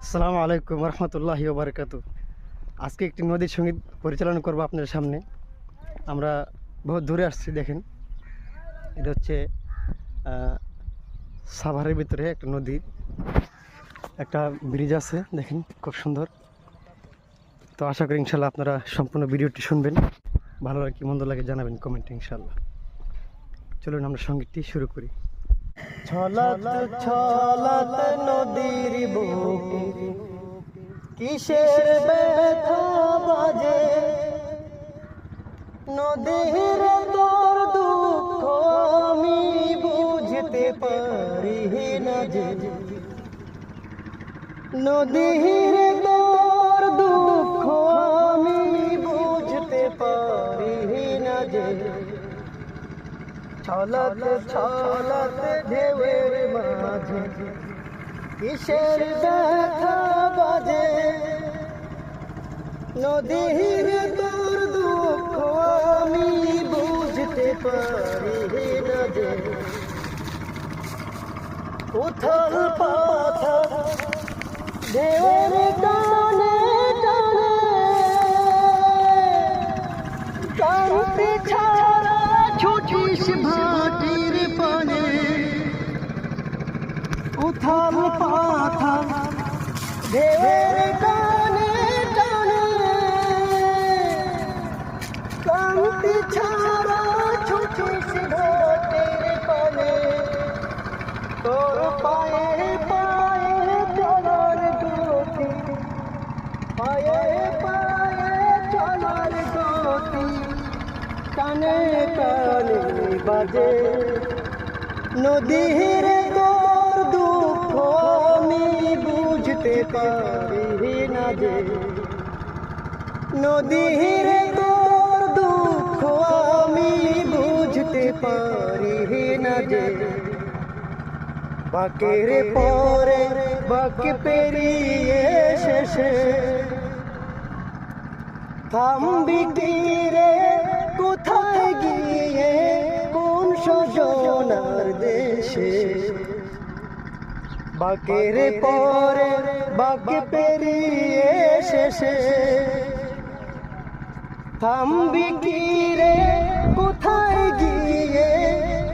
আসসালামু আলাইকুম রহমতুল্লাহি ওয়া বারাকাতুহু। আজকে একটি নদীর সঙ্গীত পরিচালনা করব আপনাদের সামনে। আমরা বহুত দূরে আসছি, দেখেন এটা হচ্ছে সাভারের ভিতরে একটা নদী, একটা ব্রিজ আছে, দেখেন খুব সুন্দর। তো আশা করি ইনশাল্লাহ আপনারা সম্পূর্ণ ভিডিওটি শুনবেন, ভালো লাগে কি মন্দ লাগে জানাবেন কমেন্টে ইনশাল্লাহ। চলুন আমরা সঙ্গীতটি শুরু করি। ছলাত ছলাত নদীর বুকে কিসের ব্যথা বাজে, নদীর তোর দুঃখ আমি বুঝতে পারি না যে, নদীর তোর দুঃখ আমি বুঝতে পারি না যে, ছলাত ছলাত ঢেউয়ের মাঝে কিসের ব্যথা বাজে, নদীর তোর দুঃখ আমি বুঝতে পারি না যে, উথাল পাথাল ঢেউয়ের টানে টানে কান্তি ছাড়া ছুটিস ভাটির পানে, উথাল পাথাল ঢেউয়ের টানে টানে কান্তি ছাড়া ছুটিস ভাটির পানে, তোর পায়ে পায়ে চলার গতি, পায়ে পায়ে চলার গতি কানে কানে বাজে, নদীর তোর দুঃখ আমি বুঝতে পারি না যে, নদীর তোর দুঃখ আমি বুঝতে পারি না যে, বাকের পরে বাক পেরিয়ে শেষে থামবি তীরে কোথায় গিয়ে কোন সজনার দেশে, বাকের পরে বাক পেরিয়ে শেষে থামবি তীরে কোথায় গিয়ে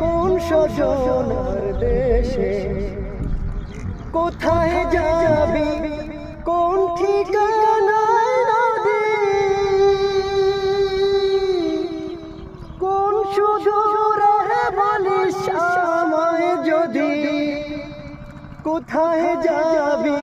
কোন সজনার দেশে, কোথায় যাবি কোন ঠিকানায় নদী, কোন সুদূরে বলিস আমায় যদি, কোথায় যাবি।